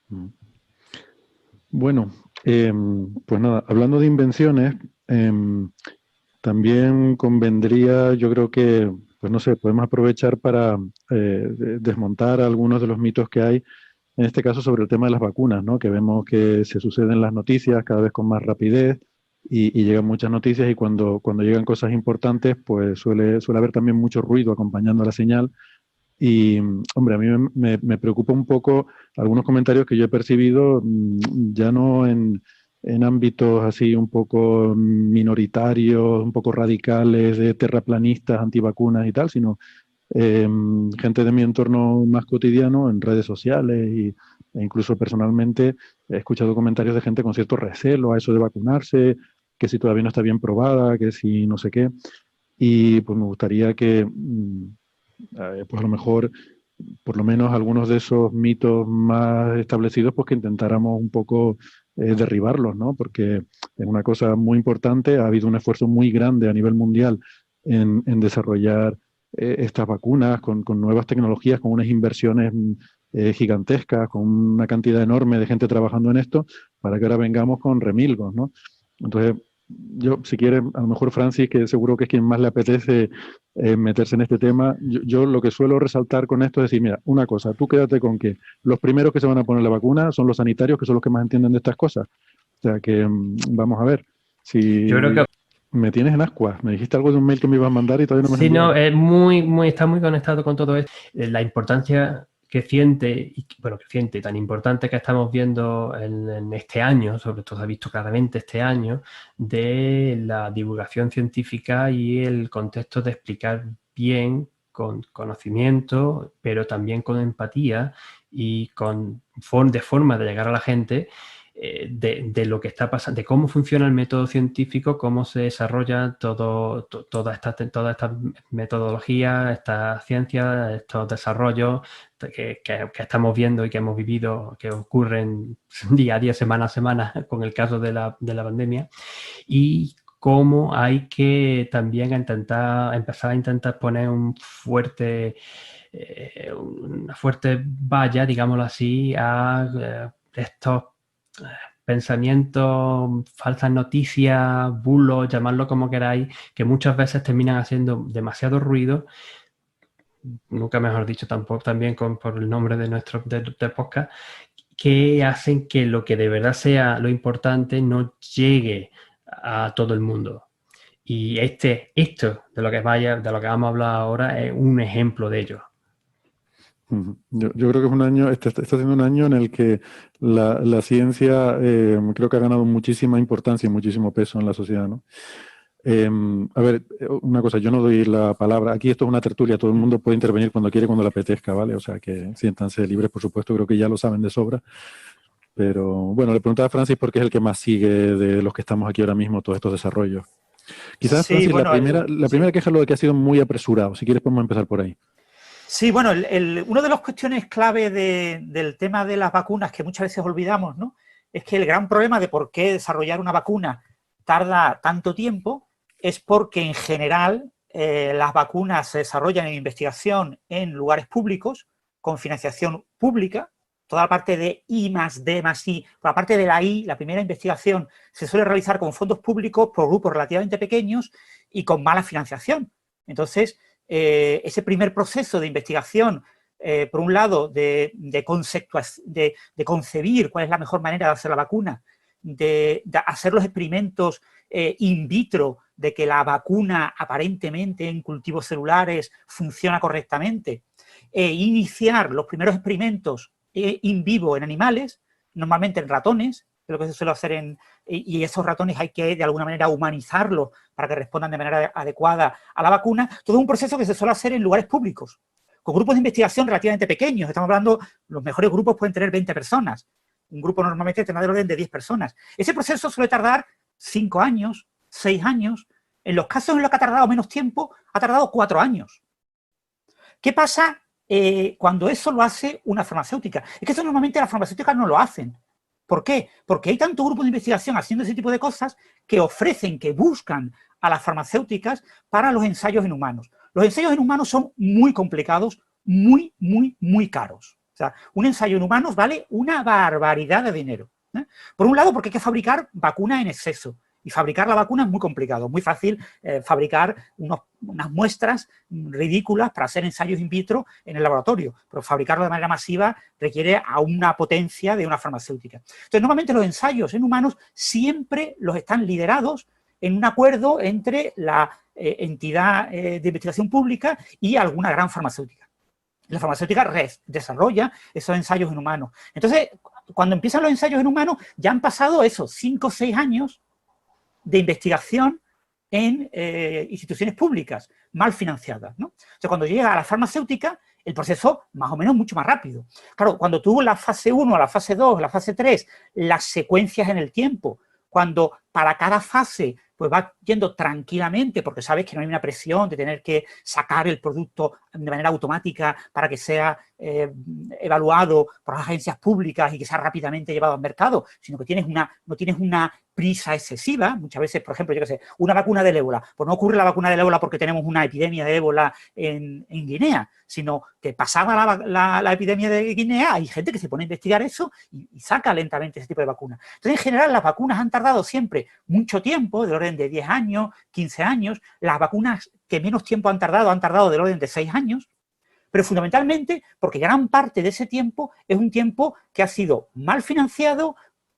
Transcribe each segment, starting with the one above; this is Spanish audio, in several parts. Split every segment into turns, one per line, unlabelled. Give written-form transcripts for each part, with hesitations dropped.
Mm. Bueno, pues nada, hablando de invenciones, también convendría, yo creo que, pues no sé, podemos aprovechar para desmontar algunos de los mitos que hay, en este caso sobre el tema de las vacunas, ¿no? Que vemos que se suceden las noticias cada vez con más rapidez y llegan muchas noticias y cuando llegan cosas importantes, pues suele haber también mucho ruido acompañando la señal y, hombre, a mí me preocupa un poco algunos comentarios que yo he percibido, ya no en ámbitos así un poco minoritarios, un poco radicales, de terraplanistas, antivacunas y tal, sino gente de mi entorno más cotidiano, en redes sociales e incluso personalmente he escuchado comentarios de gente con cierto recelo a eso de vacunarse, que si todavía no está bien probada, que si no sé qué. Y pues me gustaría que pues a lo mejor, por lo menos algunos de esos mitos más establecidos, pues que intentáramos un poco derribarlos, ¿no? Porque es una cosa muy importante, ha habido un esfuerzo muy grande a nivel mundial en desarrollar estas vacunas con nuevas tecnologías, con unas inversiones gigantescas, con una cantidad enorme de gente trabajando en esto, para que ahora vengamos con remilgos, ¿no? Entonces, yo, si quiere, a lo mejor Francis, que seguro que es quien más le apetece meterse en este tema. Yo lo que suelo resaltar con esto es decir, mira, una cosa, tú quédate con que los primeros que se van a poner la vacuna son los sanitarios, que son los que más entienden de estas cosas. O sea que vamos a ver,
Yo creo que
si me tienes en ascuas, me dijiste algo de un mail que me ibas a mandar y todavía no me has
sí, no,
enviado.
es está muy conectado con todo esto. La importancia creciente, y bueno, creciente, tan importante que estamos viendo en este año, sobre todo se ha visto claramente este año, de la divulgación científica y el contexto de explicar bien, con conocimiento, pero también con empatía y de forma de llegar a la gente de lo que está pasando, de cómo funciona el método científico, cómo se desarrolla toda esta metodología, esta ciencia, estos desarrollos que estamos viendo y que hemos vivido, que ocurren día a día, semana a semana, con el caso de la pandemia, y cómo hay que también empezar a intentar poner una fuerte valla, digámoslo así, a estos pensamientos, falsas noticias, bulos, llamadlo como queráis, que muchas veces terminan haciendo demasiado ruido, nunca mejor dicho tampoco, también por el nombre de nuestro de podcast, que hacen que lo que de verdad sea lo importante no llegue a todo el mundo. Y esto de lo que vamos a hablar ahora es un ejemplo de ello.
Yo creo que es un año, está siendo un año en el que la ciencia creo que ha ganado muchísima importancia y muchísimo peso en la sociedad, ¿no? A ver, una cosa, yo no doy la palabra. Aquí esto es una tertulia, todo el mundo puede intervenir cuando quiere, cuando le apetezca, ¿vale? O sea que siéntanse libres, por supuesto, creo que ya lo saben de sobra. Pero bueno, le preguntaba a Francis porque es el que más sigue de los que estamos aquí ahora mismo, todos estos desarrollos. Quizás,
Sí,
Francis,
bueno,
la primera
sí.
queja es lo de que ha sido muy apresurado. Si quieres, podemos empezar por ahí.
Sí, bueno, una de las cuestiones clave del tema de las vacunas que muchas veces olvidamos, ¿no? Es que el gran problema de por qué desarrollar una vacuna tarda tanto tiempo es porque en general las vacunas se desarrollan en investigación en lugares públicos, con financiación pública. Toda la parte de I más D más I, por la parte de la I, la primera investigación, se suele realizar con fondos públicos por grupos relativamente pequeños y con mala financiación. Entonces, ese primer proceso de investigación, por un lado, de concebir cuál es la mejor manera de hacer la vacuna, de hacer los experimentos in vitro de que la vacuna aparentemente en cultivos celulares funciona correctamente, iniciar los primeros experimentos in vivo en animales, normalmente en ratones, que es lo que se suele hacer y esos ratones hay que de alguna manera humanizarlos para que respondan de manera adecuada a la vacuna. Todo es un proceso que se suele hacer en lugares públicos, con grupos de investigación relativamente pequeños. Estamos hablando, los mejores grupos pueden tener 20 personas. Un grupo normalmente tendrá del orden de 10 personas. Ese proceso suele tardar 5 años, 6 años. En los casos en los que ha tardado menos tiempo, ha tardado 4 años. ¿Qué pasa cuando eso lo hace una farmacéutica? Es que eso normalmente las farmacéuticas no lo hacen. ¿Por qué? Porque hay tantos grupos de investigación haciendo ese tipo de cosas que ofrecen, que buscan a las farmacéuticas para los ensayos en humanos. Los ensayos en humanos son muy complicados, muy caros. sea, un ensayo en humanos vale una barbaridad de dinero. Por un lado, porque hay que fabricar vacunas en exceso. Y fabricar la vacuna es muy complicado, muy fácil fabricar unas muestras ridículas para hacer ensayos in vitro en el laboratorio, pero fabricarlo de manera masiva requiere a una potencia de una farmacéutica. Entonces, normalmente los ensayos en humanos siempre los están liderados en un acuerdo entre la entidad de investigación pública y alguna gran farmacéutica. La farmacéutica desarrolla esos ensayos en humanos. Entonces, cuando empiezan los ensayos en humanos, ya han pasado esos 5 o 6 años de investigación en instituciones públicas mal financiadas, ¿no? O sea, cuando llega a la farmacéutica, el proceso más o menos mucho más rápido. Claro, cuando tuvo la fase 1, la fase 2, la fase 3, las secuencias en el tiempo, cuando para cada fase pues va yendo tranquilamente porque sabes que no hay una presión de tener que sacar el producto de manera automática para que sea evaluado por las agencias públicas y que sea rápidamente llevado al mercado, sino que no tienes una prisa excesiva. Muchas veces, por ejemplo, yo qué sé, una vacuna del ébola, pues no ocurre la vacuna del ébola porque tenemos una epidemia de ébola en Guinea, sino que pasada la epidemia de Guinea hay gente que se pone a investigar eso y saca lentamente ese tipo de vacunas. Entonces, en general, las vacunas han tardado siempre mucho tiempo, del orden de 10 años, 15 años. Las vacunas que menos tiempo han tardado del orden de 6 años, pero fundamentalmente porque gran parte de ese tiempo es un tiempo que ha sido mal financiado,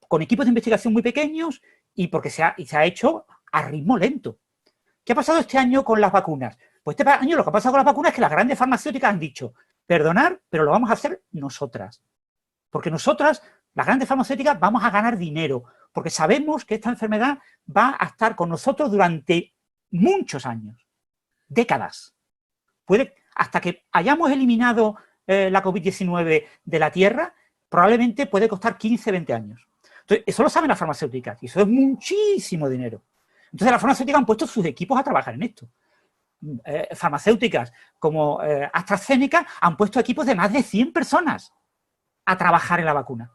con equipos de investigación muy pequeños y porque se ha hecho a ritmo lento. ¿Qué ha pasado este año con las vacunas? Pues este año lo que ha pasado con las vacunas es que las grandes farmacéuticas han dicho, perdonad, pero lo vamos a hacer nosotras. Porque nosotras, las grandes farmacéuticas, vamos a ganar dinero, porque sabemos que esta enfermedad va a estar con nosotros durante muchos años, décadas. Hasta que hayamos eliminado la COVID-19 de la Tierra, probablemente puede costar 15, 20 años. Entonces, eso lo saben las farmacéuticas y eso es muchísimo dinero. Entonces, las farmacéuticas han puesto sus equipos a trabajar en esto. Farmacéuticas como AstraZeneca han puesto equipos de más de 100 personas a trabajar en la vacuna.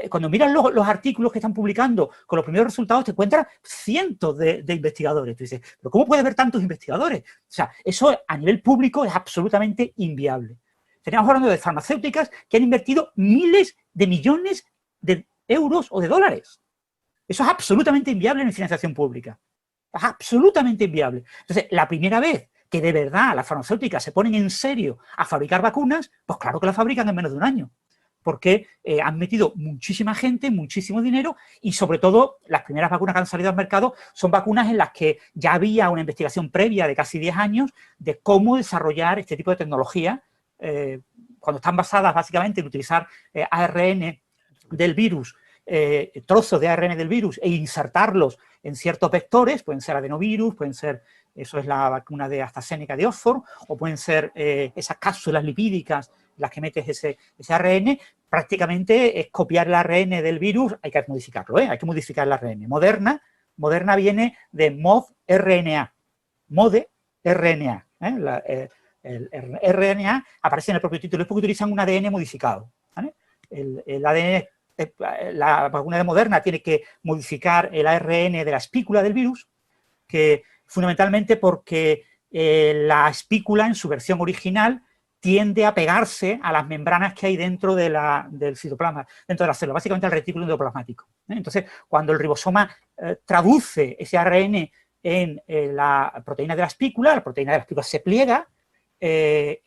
Cuando miras los artículos que están publicando con los primeros resultados, te encuentras cientos de investigadores. Tú dices, ¿pero cómo puede haber tantos investigadores? O sea, eso a nivel público es absolutamente inviable. Estaríamos hablando de farmacéuticas que han invertido miles de millones de euros o de dólares. Eso es absolutamente inviable en financiación pública. Es absolutamente inviable. Entonces, la primera vez que de verdad las farmacéuticas se ponen en serio a fabricar vacunas, pues claro que las fabrican en menos de un año. Porque han metido muchísima gente, muchísimo dinero y sobre todo las primeras vacunas que han salido al mercado son vacunas en las que ya había una investigación previa de casi 10 años de cómo desarrollar este tipo de tecnología cuando están basadas básicamente en utilizar ARN del virus, trozos de ARN del virus e insertarlos en ciertos vectores, pueden ser adenovirus, pueden ser, eso es la vacuna de AstraZeneca de Oxford, o pueden ser esas cápsulas lipídicas las que metes ese ARN, prácticamente es copiar el ARN del virus, hay que modificarlo, hay que modificar el ARN. Moderna viene de MOD-RNA, MOD-RNA, el RNA aparece en el propio título, es porque utilizan un ADN modificado, ¿vale? El ADN, la vacuna de Moderna tiene que modificar el ARN de la espícula del virus, que fundamentalmente porque la espícula en su versión original tiende a pegarse a las membranas que hay dentro del citoplasma, dentro de la célula, básicamente al retículo endoplasmático. Entonces, cuando el ribosoma traduce ese ARN en la proteína de la espícula se pliega,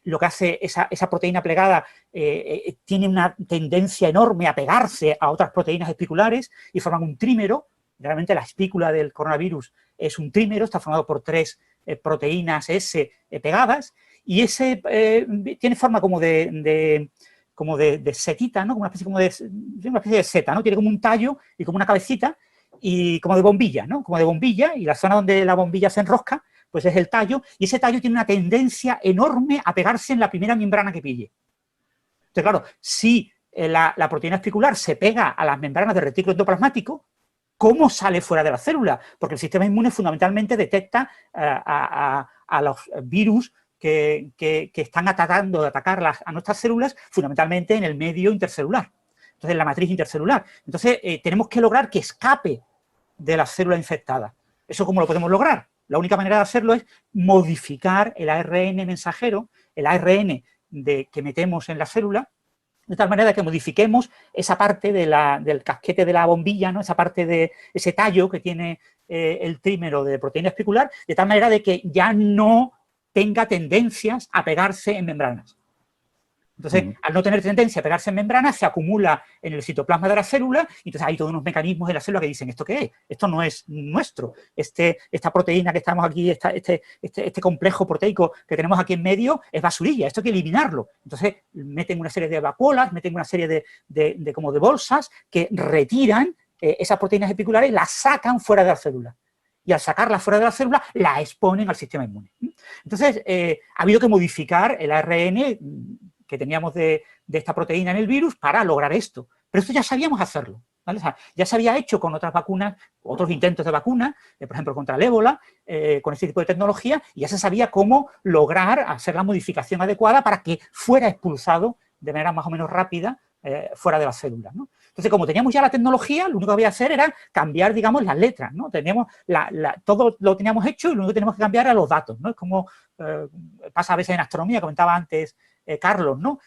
lo que hace esa proteína plegada tiene una tendencia enorme a pegarse a otras proteínas espiculares y forman un trímero. Realmente la espícula del coronavirus es un trímero, está formado por 3 proteínas S pegadas, y ese tiene forma como de setita, ¿no? Como una especie de seta, ¿no? Tiene como un tallo y como una cabecita y como de bombilla, ¿no? Como de bombilla, y la zona donde la bombilla se enrosca, pues es el tallo, y ese tallo tiene una tendencia enorme a pegarse en la primera membrana que pille. Entonces, claro, si la proteína especular se pega a las membranas del retículo endoplasmático, ¿cómo sale fuera de la célula? Porque el sistema inmune fundamentalmente detecta a los virus que están tratando de atacar a nuestras células, fundamentalmente en el medio intercelular, entonces en la matriz intercelular. Entonces, tenemos que lograr que escape de la célula infectada. ¿Eso cómo lo podemos lograr? La única manera de hacerlo es modificar el ARN mensajero, el ARN que metemos en la célula, de tal manera que modifiquemos esa parte del casquete de la bombilla, ¿no? Esa parte de ese tallo que tiene el trímero de proteína espicular, de tal manera de que ya no tenga tendencias a pegarse en membranas. Entonces, al no tener tendencia a pegarse en membranas, se acumula en el citoplasma de la célula, y entonces hay todos unos mecanismos de la célula que dicen, ¿esto qué es? Esto no es nuestro. Esta proteína que estamos aquí, este complejo proteico que tenemos aquí en medio, es basurilla, esto hay que eliminarlo. Entonces, meten una serie de vacuolas, meten una serie de bolsas que retiran esas proteínas espiculares, las sacan fuera de la célula. Y al sacarlas fuera de la célula, la exponen al sistema inmune. Entonces, ha habido que modificar el ARN que teníamos de esta proteína en el virus para lograr esto. Pero esto ya sabíamos hacerlo, ¿vale? O sea, ya se había hecho con otras vacunas, otros intentos de vacuna, por ejemplo, contra el ébola, con este tipo de tecnología, y ya se sabía cómo lograr hacer la modificación adecuada para que fuera expulsado de manera más o menos rápida fuera de la célula, ¿no? Entonces, como teníamos ya la tecnología, lo único que había que hacer era cambiar, digamos, las letras, ¿no? Teníamos todo lo teníamos hecho y lo único que tenemos que cambiar eran los datos, ¿no? Es como pasa a veces en astronomía, comentaba antes Carlos, ¿no?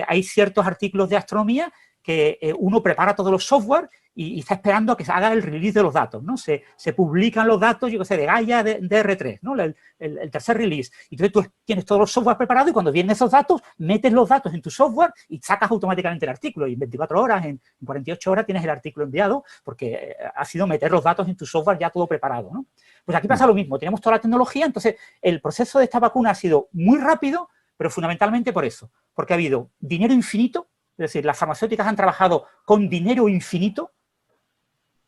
Hay ciertos artículos de astronomía que uno prepara todos los software y está esperando a que se haga el release de los datos, ¿no? Se publican los datos, yo qué sé, de Gaia, de R3, ¿no? El tercer release. Y entonces tú tienes todos los software preparados y cuando vienen esos datos, metes los datos en tu software y sacas automáticamente el artículo. Y en 24 horas, en 48 horas tienes el artículo enviado porque ha sido meter los datos en tu software ya todo preparado, ¿no? Pues aquí pasa lo mismo. Tenemos toda la tecnología, entonces el proceso de esta vacuna ha sido muy rápido, pero fundamentalmente por eso, porque ha habido dinero infinito, es decir, las farmacéuticas han trabajado con dinero infinito,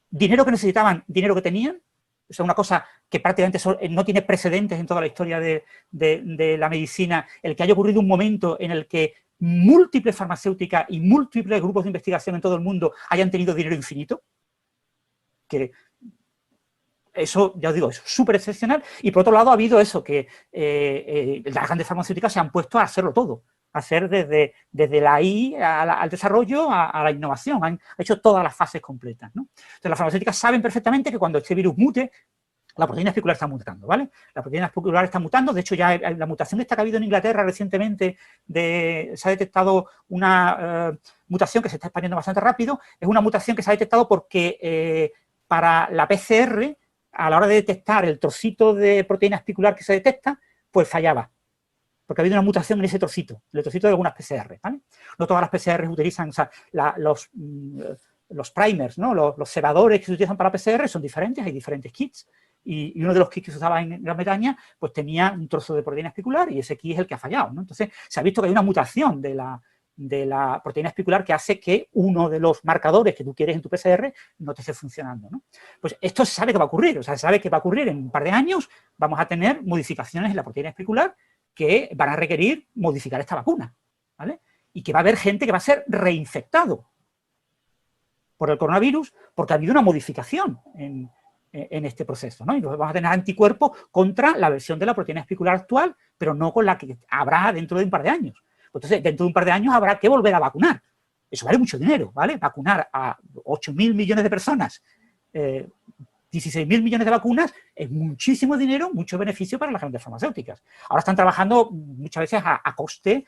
dinero que necesitaban, dinero que tenían, o sea, una cosa que prácticamente no tiene precedentes en toda la historia de la medicina, el que haya ocurrido un momento en el que múltiples farmacéuticas y múltiples grupos de investigación en todo el mundo hayan tenido dinero infinito, que eso, ya os digo, es súper excepcional. Y por otro lado ha habido eso, que las grandes farmacéuticas se han puesto a hacerlo todo, a hacer desde la I al desarrollo a la innovación, han hecho todas las fases completas, ¿no? Entonces las farmacéuticas saben perfectamente que cuando este virus mute, la proteína espicular está mutando, ¿vale? La proteína espicular está mutando, de hecho ya la mutación esta que ha habido en Inglaterra recientemente, se ha detectado una mutación que se está expandiendo bastante rápido, es una mutación que se ha detectado porque para la PCR, a la hora de detectar el trocito de proteína espicular que se detecta, pues fallaba. Porque ha habido una mutación en ese trocito, el trocito de algunas PCR, ¿vale? No todas las PCR utilizan, o sea, los primers, ¿no? Los cebadores que se utilizan para PCR son diferentes, hay diferentes kits. Y uno de los kits que se usaba en Gran Bretaña, pues tenía un trozo de proteína espicular y ese kit es el que ha fallado, ¿no? Entonces, se ha visto que hay una mutación de la proteína espicular que hace que uno de los marcadores que tú quieres en tu PCR no te esté funcionando, ¿no? Pues esto se sabe que va a ocurrir, o sea, se sabe que va a ocurrir en un par de años, vamos a tener modificaciones en la proteína espicular que van a requerir modificar esta vacuna, ¿vale? Y que va a haber gente que va a ser reinfectado por el coronavirus porque ha habido una modificación en este proceso, ¿no? Y vamos a tener anticuerpos contra la versión de la proteína espicular actual, pero no con la que habrá dentro de un par de años. Entonces, dentro de un par de años habrá que volver a vacunar. Eso vale mucho dinero, ¿vale? Vacunar a 8.000 millones de personas, 16.000 millones de vacunas, es muchísimo dinero, mucho beneficio para las grandes farmacéuticas. Ahora están trabajando muchas veces a coste,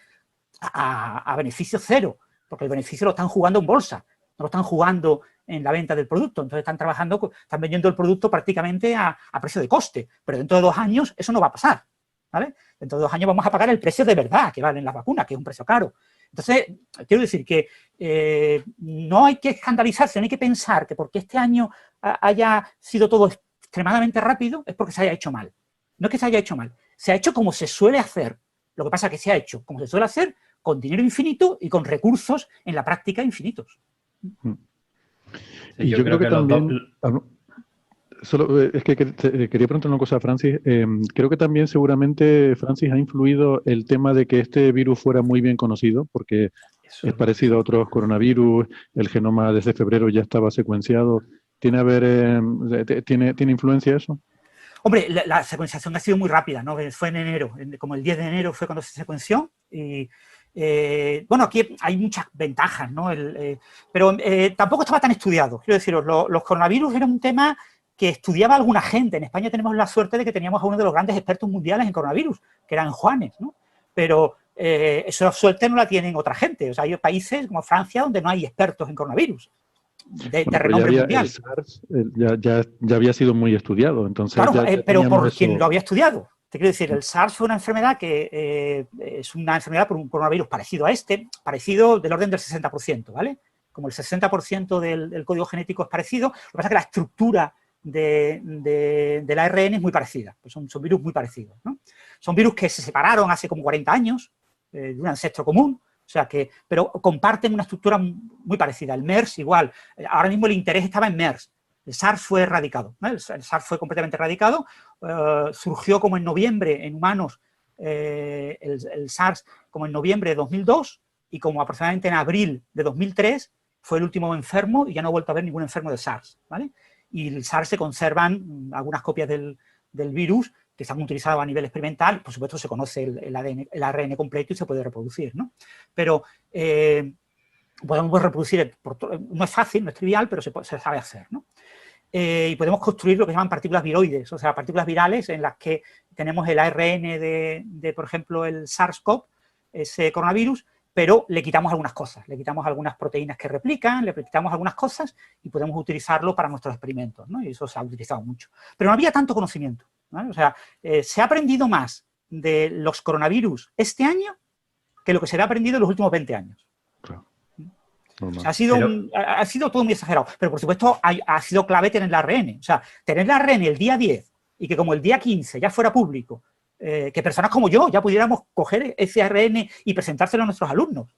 a beneficio cero, porque el beneficio lo están jugando en bolsa, no lo están jugando en la venta del producto. Entonces están vendiendo el producto prácticamente a precio de coste, pero dentro de 2 años eso no va a pasar, ¿vale? Dentro de 2 años vamos a pagar el precio de verdad que valen las vacunas, que es un precio caro. Entonces, quiero decir que no hay que escandalizarse, no hay que pensar que porque este año haya sido todo extremadamente rápido es porque se haya hecho mal. No es que se haya hecho mal, se ha hecho como se suele hacer. Lo que pasa es que se ha hecho como se suele hacer, con dinero infinito y con recursos en la práctica infinitos.
Y yo creo que también... Solo, es que quería preguntar una cosa a Francis. Creo que también seguramente, Francis, ha influido el tema de que este virus fuera muy bien conocido, porque es parecido a otros coronavirus, el genoma desde febrero ya estaba secuenciado. ¿Tiene influencia eso?
Hombre, la secuenciación ha sido muy rápida, ¿no? Fue en enero, como el 10 de enero fue cuando se secuenció. Y, bueno, aquí hay muchas ventajas, ¿no? Pero tampoco estaba tan estudiado. Quiero deciros, los coronavirus eran un tema que estudiaba alguna gente. En España tenemos la suerte de que teníamos a uno de los grandes expertos mundiales en coronavirus, que era en Juanes, ¿no? Pero Esa suerte no la tienen otra gente. O sea, hay países como Francia donde no hay expertos en coronavirus de renombre mundial.
El SARS ya había sido muy estudiado, entonces
claro,
ya
pero por
eso.
quien lo había estudiado. Te quiero decir, el SARS fue una enfermedad que es una enfermedad por un coronavirus parecido a este, parecido del orden del 60%, ¿vale? Como el 60% del código genético es parecido, lo que pasa es que la estructura del ARN es muy parecida, pues son virus muy parecidos, ¿no? Son virus que se separaron hace como 40 años de un ancestro común, o sea que, pero comparten una estructura muy parecida. El MERS igual, ahora mismo el interés estaba en MERS. El SARS fue erradicado, ¿no? El SARS fue completamente erradicado, surgió como en noviembre en humanos, el SARS como en noviembre de 2002 y como aproximadamente en abril de 2003 fue el último enfermo y ya no ha vuelto a haber ningún enfermo de SARS, ¿vale? Y el SARS se conservan algunas copias del virus que se han utilizado a nivel experimental, por supuesto se conoce el ARN completo y se puede reproducir, ¿no? Pero podemos reproducir, no es fácil, no es trivial, pero se sabe hacer, ¿no? Y podemos construir lo que se llaman partículas viroides, o sea, partículas virales en las que tenemos el ARN de por ejemplo, el SARS-CoV, ese coronavirus, pero le quitamos algunas cosas, le quitamos algunas proteínas que replican, le quitamos algunas cosas y podemos utilizarlo para nuestros experimentos, ¿no? Y eso se ha utilizado mucho. Pero no había tanto conocimiento, ¿vale? O sea, se ha aprendido más de los coronavirus este año que lo que se ha aprendido en los últimos 20 años.
Claro.
O sea, ha sido todo muy exagerado, pero por supuesto ha sido clave tener el ARN. O sea, tener el ARN el día 10 y que como el día 15 ya fuera público, que personas como yo ya pudiéramos coger ese ARN y presentárselo a nuestros alumnos.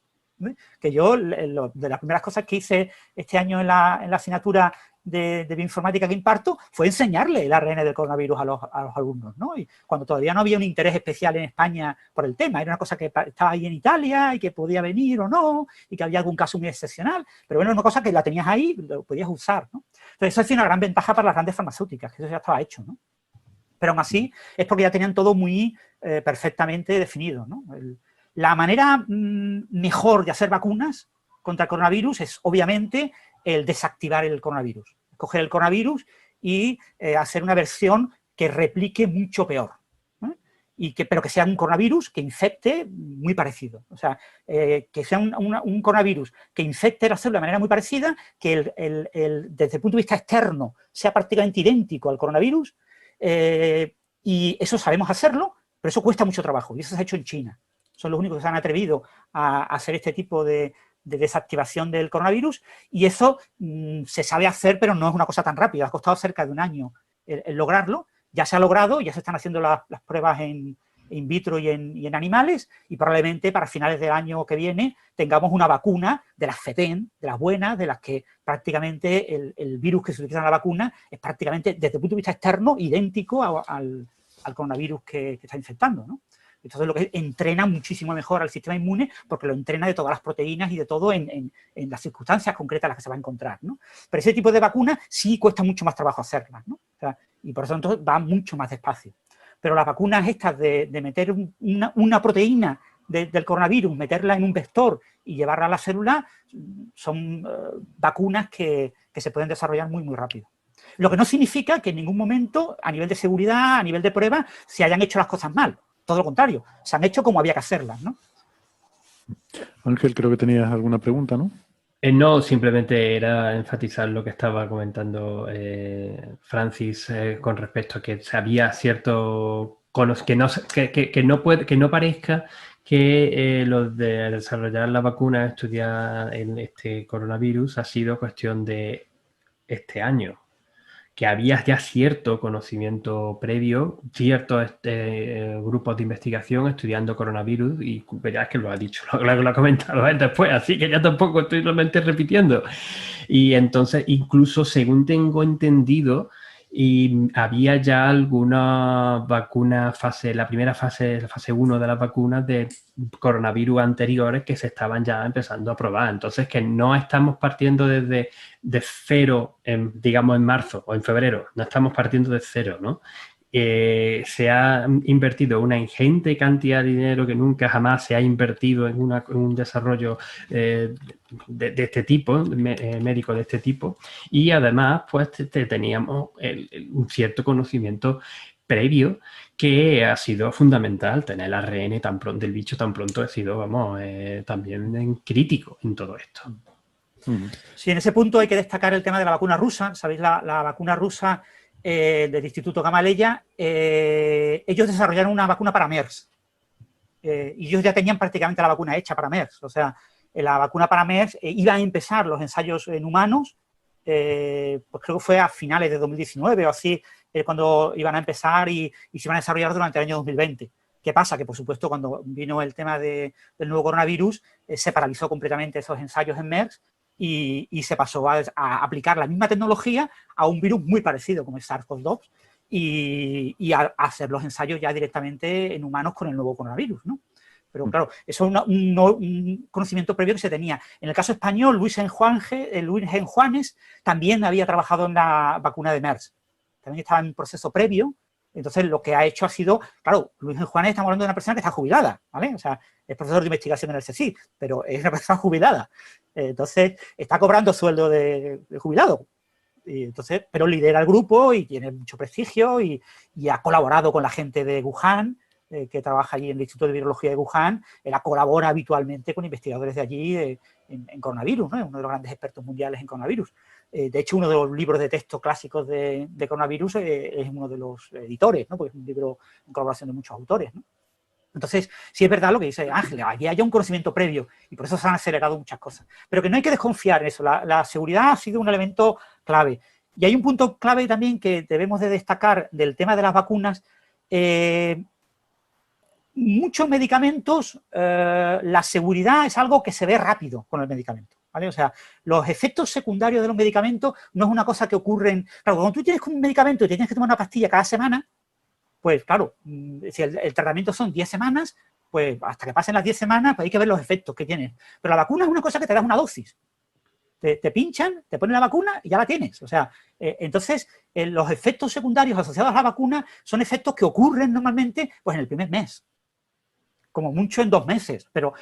Que yo, de las primeras cosas que hice este año en la asignatura de bioinformática que imparto, fue enseñarle el ARN del coronavirus a los alumnos, ¿no? Y cuando todavía no había un interés especial en España por el tema, era una cosa que estaba ahí en Italia y que podía venir o no, y que había algún caso muy excepcional, pero bueno, una cosa que la tenías ahí, lo podías usar, ¿no? Entonces eso ha sido una gran ventaja para las grandes farmacéuticas, que eso ya estaba hecho, ¿no? Pero aún así es porque ya tenían todo muy perfectamente definido, ¿no? La manera mejor de hacer vacunas contra el coronavirus es, obviamente, el desactivar el coronavirus. Coger el coronavirus y hacer una versión que replique mucho peor, ¿no? Pero que sea un coronavirus que infecte muy parecido. O sea, que sea un coronavirus que infecte la célula de manera muy parecida, que desde el punto de vista externo sea prácticamente idéntico al coronavirus. Y eso sabemos hacerlo, pero eso cuesta mucho trabajo. Y eso se ha hecho en China. Son los únicos que se han atrevido a hacer este tipo de desactivación del coronavirus, y eso se sabe hacer, pero no es una cosa tan rápida. Ha costado cerca de un año el lograrlo. Ya se ha logrado, ya se están haciendo las pruebas in vitro y en animales, y probablemente para finales del año que viene tengamos una vacuna de las FETEN, de las buenas, de las que prácticamente el virus que se utiliza en la vacuna es prácticamente, desde el punto de vista externo, idéntico al coronavirus que está infectando, ¿no? Entonces lo que entrena muchísimo mejor al sistema inmune, porque lo entrena de todas las proteínas y de todo en las circunstancias concretas en las que se va a encontrar, ¿no? Pero ese tipo de vacunas sí cuesta mucho más trabajo hacerlas, ¿no? O sea, y por eso entonces va mucho más despacio. Pero las vacunas estas de meter una proteína del coronavirus, meterla en un vector y llevarla a la célula, son vacunas que se pueden desarrollar muy, muy rápido. Lo que no significa que en ningún momento, a nivel de seguridad, a nivel de prueba, se hayan hecho las cosas mal. Todo lo contrario, se han hecho como había que hacerlas, ¿no?
Ángel, creo que tenías alguna pregunta, ¿no?
No, simplemente era enfatizar lo que estaba comentando Francis con respecto a que había cierto que no parezca que lo de desarrollar la vacuna, estudiar en este coronavirus ha sido cuestión de este año, que había ya cierto conocimiento previo, ciertos grupos de investigación estudiando coronavirus, y ya es que lo ha dicho, lo ha comentado él después, así que ya tampoco estoy solamente repitiendo. Y entonces, incluso según tengo entendido, y había ya alguna vacuna la primera fase, la fase 1 de las vacunas de coronavirus anteriores que se estaban ya empezando a probar. Entonces, que no estamos partiendo de cero, digamos, en marzo o en febrero. No estamos partiendo de cero, ¿no? Se ha invertido una ingente cantidad de dinero que nunca jamás se ha invertido en un desarrollo de este tipo, médico de este tipo, y además pues teníamos un cierto conocimiento previo que ha sido fundamental. Tener el ARN tan pronto, del bicho tan pronto ha sido, vamos, también crítico en todo esto.
Sí, en ese punto hay que destacar el tema de la vacuna rusa. ¿Sabéis? La vacuna rusa del Instituto Gamaleya, ellos desarrollaron una vacuna para MERS. Y ellos ya tenían prácticamente la vacuna hecha para MERS. O sea, la vacuna para MERS iba a empezar los ensayos en humanos, pues creo que fue a finales de 2019 o así, cuando iban a empezar y se iban a desarrollar durante el año 2020. ¿Qué pasa? Que, por supuesto, cuando vino el tema del nuevo coronavirus, se paralizó completamente esos ensayos en MERS y se pasó a aplicar la misma tecnología a un virus muy parecido como el SARS-CoV-2 y a hacer los ensayos ya directamente en humanos con el nuevo coronavirus, ¿no? Pero claro, eso es un conocimiento previo que se tenía. En el caso español, Luis Enjuanes también había trabajado en la vacuna de MERS. También estaba en un proceso previo. Entonces, lo que ha hecho ha sido, claro, Luis Enjuanes, estamos hablando de una persona que está jubilada, ¿vale? O sea, es profesor de investigación en el CSIC, pero es una persona jubilada. Entonces, está cobrando sueldo de jubilado. Y entonces, pero lidera el grupo y tiene mucho prestigio y ha colaborado con la gente de Wuhan, que trabaja allí en el Instituto de Virología de Wuhan. Él colabora habitualmente con investigadores de allí en coronavirus, ¿no? Es uno de los grandes expertos mundiales en coronavirus. De hecho, uno de los libros de texto clásicos de coronavirus es uno de los editores, ¿no? Porque es un libro en colaboración de muchos autores, ¿no? Entonces, sí es verdad lo que dice Ángel, aquí hay un conocimiento previo y por eso se han acelerado muchas cosas. Pero que no hay que desconfiar en eso. La seguridad ha sido un elemento clave. Y hay un punto clave también que debemos de destacar del tema de las vacunas. Muchos medicamentos, la seguridad es algo que se ve rápido con el medicamento, ¿vale? O sea, los efectos secundarios de los medicamentos no es una cosa que ocurren. Claro, cuando tú tienes un medicamento y tienes que tomar una pastilla cada semana, pues claro, si el tratamiento son 10 semanas, pues hasta que pasen las 10 semanas, pues hay que ver los efectos que tienes. Pero la vacuna es una cosa que te das una dosis. Te pinchan, te ponen la vacuna y ya la tienes. O sea, entonces los efectos secundarios asociados a la vacuna son efectos que ocurren normalmente pues en el primer mes. Como mucho en 2 meses, pero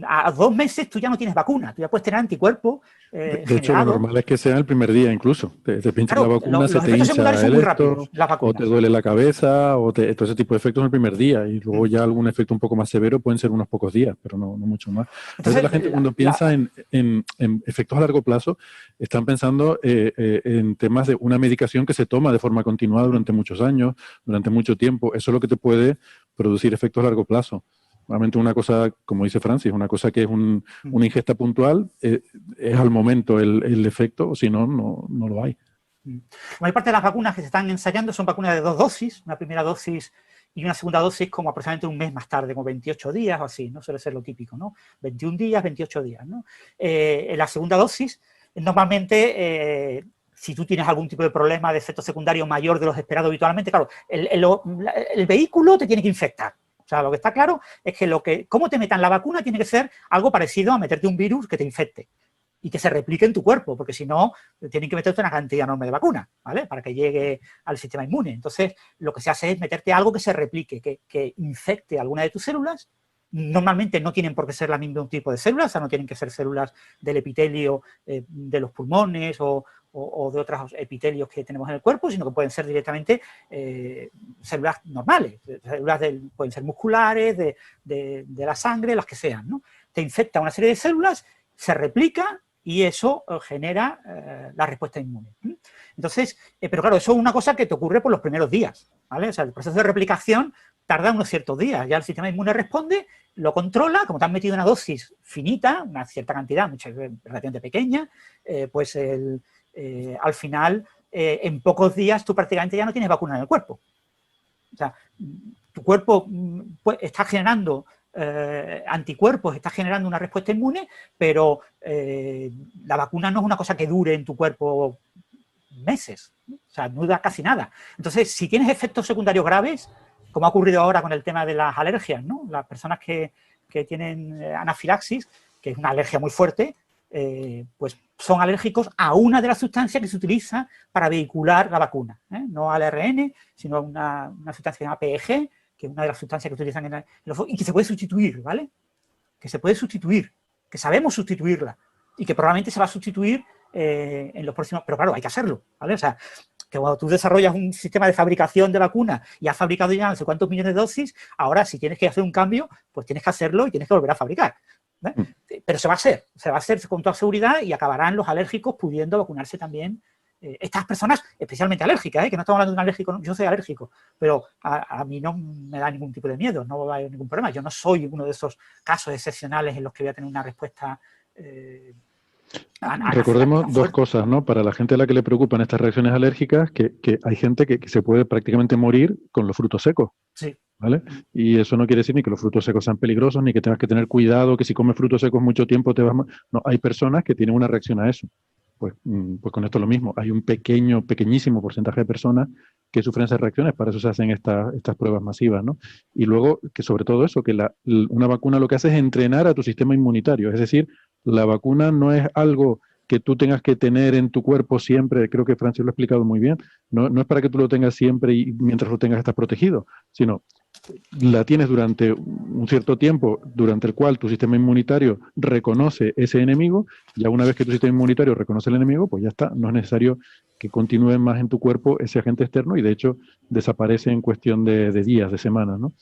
a 2 meses tú ya no tienes vacuna, tú ya puedes tener anticuerpos
de hecho, lo normal es que sea el primer día incluso. Te pinchan la vacuna, se te hincha el esto, o te duele la cabeza, todo ese tipo de efectos en el primer día, y luego ya algún efecto un poco más severo pueden ser unos pocos días, pero no mucho más. Entonces la gente cuando piensa en efectos a largo plazo, están pensando en temas de una medicación que se toma de forma continuada durante muchos años, durante mucho tiempo. Eso es lo que te puede producir efectos a largo plazo. Realmente una cosa, como dice Francis, una cosa que es una ingesta puntual, es al momento el efecto, o si no, no lo hay.
La mayor parte de las vacunas que se están ensayando son vacunas de 2 dosis, una primera dosis y una segunda dosis como aproximadamente un mes más tarde, como 28 días o así, ¿no? Suele ser lo típico, ¿no? 21 días, 28 días, ¿no? En la segunda dosis, normalmente, si tú tienes algún tipo de problema de efecto secundario mayor de los esperados habitualmente, claro, el vehículo te tiene que infectar. O sea, lo que está claro es que cómo te metan la vacuna tiene que ser algo parecido a meterte un virus que te infecte y que se replique en tu cuerpo, porque si no, tienen que meterte una cantidad enorme de vacuna, ¿vale? Para que llegue al sistema inmune. Entonces, lo que se hace es meterte algo que se replique, que infecte alguna de tus células. Normalmente no tienen por qué ser el mismo tipo de células, o sea, no tienen que ser células del epitelio de los pulmones o de otros epitelios que tenemos en el cuerpo, sino que pueden ser directamente células normales, células pueden ser musculares, de la sangre, las que sean, ¿no? Te infecta una serie de células, se replica y eso genera la respuesta inmune. Entonces, pero claro, eso es una cosa que te ocurre por los primeros días, ¿vale? O sea, el proceso de replicación tarda unos ciertos días, ya el sistema inmune responde, lo controla, como te han metido una dosis finita, una cierta cantidad, muchas veces relativamente pequeña, pues al final, en pocos días, tú prácticamente ya no tienes vacuna en el cuerpo. O sea, tu cuerpo pues, está generando anticuerpos, está generando una respuesta inmune, pero la vacuna no es una cosa que dure en tu cuerpo meses, ¿no? O sea, no da casi nada. Entonces, si tienes efectos secundarios graves, como ha ocurrido ahora con el tema de las alergias, ¿no? Las personas que tienen anafilaxis, que es una alergia muy fuerte, pues son alérgicos a una de las sustancias que se utiliza para vehicular la vacuna, no al ARN, sino a una sustancia que se llama PEG, que es una de las sustancias que utilizan y que se puede sustituir, ¿vale? Que se puede sustituir, que sabemos sustituirla y que probablemente se va a sustituir en los próximos, pero claro, hay que hacerlo, ¿vale? O sea, que cuando tú desarrollas un sistema de fabricación de vacunas y has fabricado ya no sé cuántos millones de dosis, ahora si tienes que hacer un cambio, pues tienes que hacerlo y tienes que volver a fabricar. Pero se va a hacer con toda seguridad y acabarán los alérgicos pudiendo vacunarse también. Estas personas especialmente alérgicas, que no estamos hablando de un alérgico, yo soy alérgico, pero a mí no me da ningún tipo de miedo, no va a haber ningún problema. Yo no soy uno de esos casos excepcionales en los que voy a tener una respuesta.
Recordemos dos cosas, ¿no? Para la gente a la que le preocupan estas reacciones alérgicas, que hay gente que se puede prácticamente morir con los frutos secos.
Sí.
¿Vale? Y eso no quiere decir ni que los frutos secos sean peligrosos, ni que tengas que tener cuidado, que si comes frutos secos mucho tiempo te vas... No, hay personas que tienen una reacción a eso. Pues con esto es lo mismo. Hay un pequeñísimo porcentaje de personas que sufren esas reacciones, para eso se hacen estas pruebas masivas, ¿no? Y luego, que sobre todo eso, que una vacuna lo que hace es entrenar a tu sistema inmunitario. Es decir, la vacuna no es algo que tú tengas que tener en tu cuerpo siempre, creo que Francis lo ha explicado muy bien, no es para que tú lo tengas siempre y mientras lo tengas estás protegido, sino la tienes durante un cierto tiempo, durante el cual tu sistema inmunitario reconoce ese enemigo, ya una vez que tu sistema inmunitario reconoce el enemigo, pues ya está, no es necesario que continúe más en tu cuerpo ese agente externo y de hecho desaparece en cuestión de días, de semanas, ¿no?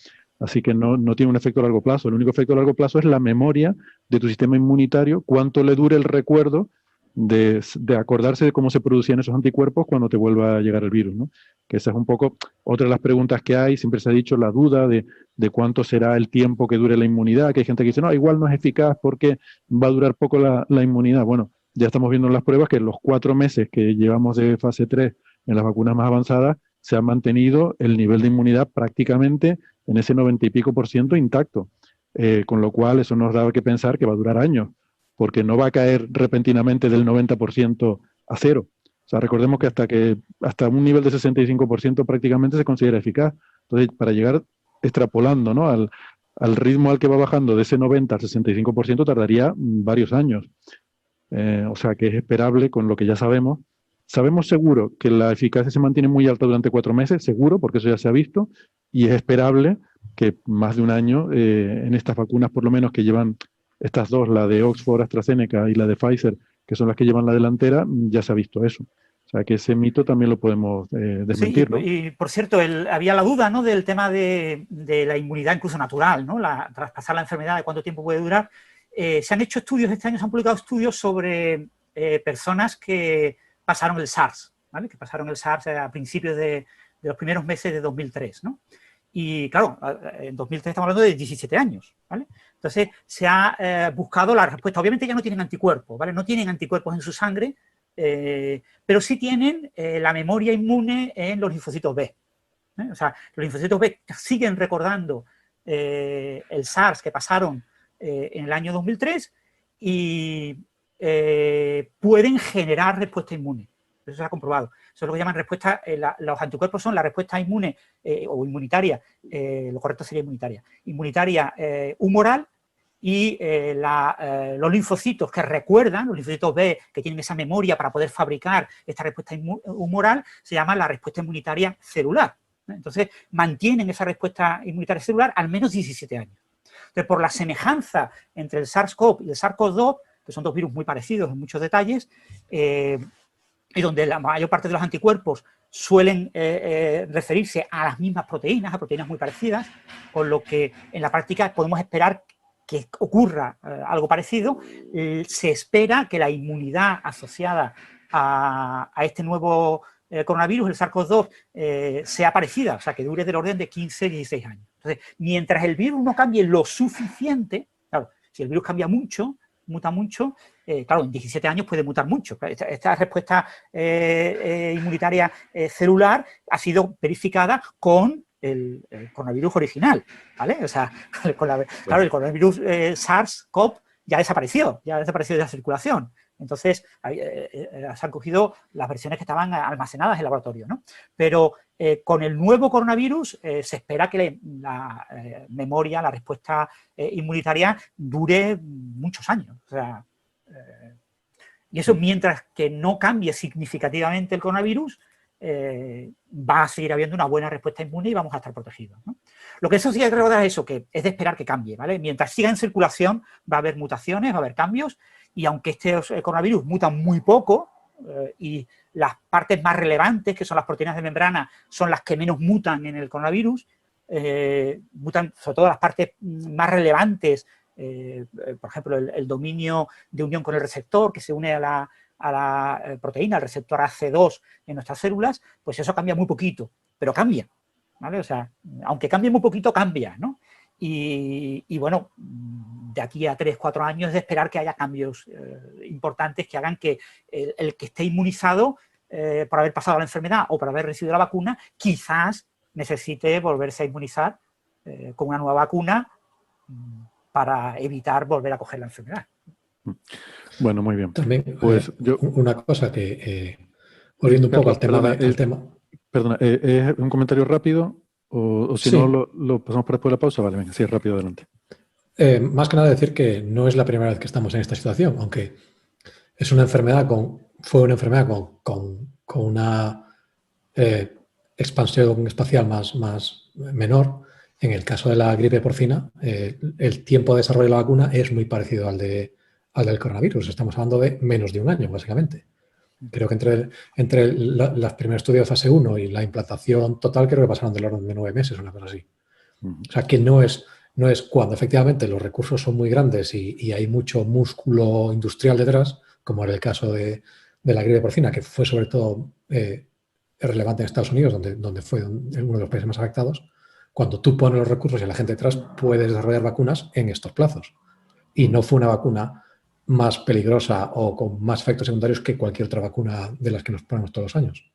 Así que no tiene un efecto a largo plazo, el único efecto a largo plazo es la memoria de tu sistema inmunitario, cuánto le dure el recuerdo de acordarse de cómo se producían esos anticuerpos cuando te vuelva a llegar el virus, ¿no? Que esa es un poco otra de las preguntas que hay, siempre se ha dicho la duda de cuánto será el tiempo que dure la inmunidad, que hay gente que dice, no, igual no es eficaz porque va a durar poco la inmunidad. Bueno, ya estamos viendo en las pruebas que en los 4 meses que llevamos de fase 3 en las vacunas más avanzadas, se ha mantenido el nivel de inmunidad prácticamente en ese 90 y pico % intacto, con lo cual eso nos da que pensar que va a durar años, porque no va a caer repentinamente del 90% a cero. O sea, recordemos que hasta un nivel de 65% prácticamente se considera eficaz. Entonces, para llegar extrapolando, ¿no?, al ritmo al que va bajando de ese 90 al 65% tardaría varios años. O sea, que es esperable con lo que ya sabemos. Sabemos seguro que la eficacia se mantiene muy alta durante 4 meses, seguro, porque eso ya se ha visto, y es esperable que más de un año en estas vacunas, por lo menos que llevan estas dos, la de Oxford, AstraZeneca y la de Pfizer, que son las que llevan la delantera, ya se ha visto eso. O sea, que ese mito también lo podemos desmentir,
sí,
¿no?
Y por cierto, había la duda, ¿no?, del tema de la inmunidad incluso natural, ¿no?, traspasar la enfermedad, de cuánto tiempo puede durar. Se han hecho estudios, este año se han publicado estudios sobre personas que pasaron el SARS, ¿vale?, que pasaron el SARS a principios de los primeros meses de 2003, ¿no? Y claro, en 2003 estamos hablando de 17 años, ¿vale? Entonces se ha buscado la respuesta. Obviamente ya no tienen anticuerpos, ¿vale? No tienen anticuerpos en su sangre, pero sí tienen la memoria inmune en los linfocitos B. O sea, los linfocitos B siguen recordando el SARS que pasaron en el año 2003 y pueden generar respuesta inmune. Eso se ha comprobado. Eso es lo que llaman respuesta, los anticuerpos son la respuesta inmune o inmunitaria, lo correcto sería inmunitaria humoral, y los linfocitos que recuerdan, los linfocitos B que tienen esa memoria para poder fabricar esta respuesta humoral, se llama la respuesta inmunitaria celular. Entonces, mantienen esa respuesta inmunitaria celular al menos 17 años. Entonces, por la semejanza entre el SARS-CoV y el SARS-CoV-2, que son dos virus muy parecidos en muchos detalles, y donde la mayor parte de los anticuerpos suelen referirse a las mismas proteínas, a proteínas muy parecidas, con lo que en la práctica podemos esperar que ocurra algo parecido. Se espera que la inmunidad asociada a este nuevo coronavirus, el SARS-CoV-2, sea parecida, o sea, que dure del orden de 15-16 años. Entonces, mientras el virus no cambie lo suficiente, claro, si el virus cambia mucho, muta mucho, claro, en 17 años puede mutar mucho. Esta respuesta inmunitaria celular ha sido verificada con el coronavirus original, ¿vale? O sea, claro, el coronavirus SARS-CoV ya desapareció de la circulación. Entonces, se han cogido las versiones que estaban almacenadas en el laboratorio, ¿no? Pero con el nuevo coronavirus se espera que la memoria, la respuesta inmunitaria dure muchos años. O sea, y eso, mientras que no cambie significativamente el coronavirus, va a seguir habiendo una buena respuesta inmune y vamos a estar protegidos, ¿no? Lo que eso sí hay que recordar es eso, que es de esperar que cambie, ¿vale? Mientras siga en circulación va a haber mutaciones, va a haber cambios, y aunque este coronavirus muta muy poco, y las partes más relevantes, que son las proteínas de membrana, son las que menos mutan en el coronavirus. Mutan sobre todo las partes más relevantes, por ejemplo, el dominio de unión con el receptor que se une a la proteína, al receptor AC2 en nuestras células, pues eso cambia muy poquito, pero cambia, ¿vale? O sea, aunque cambie muy poquito, cambia, ¿no? Y bueno, de aquí a 3, 4 años es de esperar que haya cambios importantes que hagan que el que esté inmunizado por haber pasado la enfermedad o por haber recibido la vacuna, quizás necesite volverse a inmunizar con una nueva vacuna para evitar volver a coger la enfermedad.
Bueno, muy bien.
También,
pues
una cosa que, volviendo un poco al tema...
Perdona, ¿es un comentario rápido? O si
sí.
no, lo pasamos por después de la pausa. Vale, venga, sí, rápido, adelante.
Más que nada decir que no es la primera vez que estamos en esta situación, aunque es una enfermedad fue una enfermedad con una expansión espacial más menor. En el caso de la gripe porcina, el tiempo de desarrollo de la vacuna es muy parecido al del coronavirus. Estamos hablando de menos de un año, básicamente. Creo que entre los primeros estudios de fase 1 y la implantación total, creo que pasaron del orden de 9 meses, una cosa así. O sea, que no es cuando efectivamente los recursos son muy grandes y hay mucho músculo industrial detrás, como era el caso de la gripe porcina, que fue sobre todo relevante en Estados Unidos, donde fue uno de los países más afectados. Cuando tú pones los recursos y a la gente detrás, puedes desarrollar vacunas en estos plazos. Y no fue una vacuna más peligrosa o con más efectos secundarios que cualquier otra vacuna de las que nos ponemos todos los años.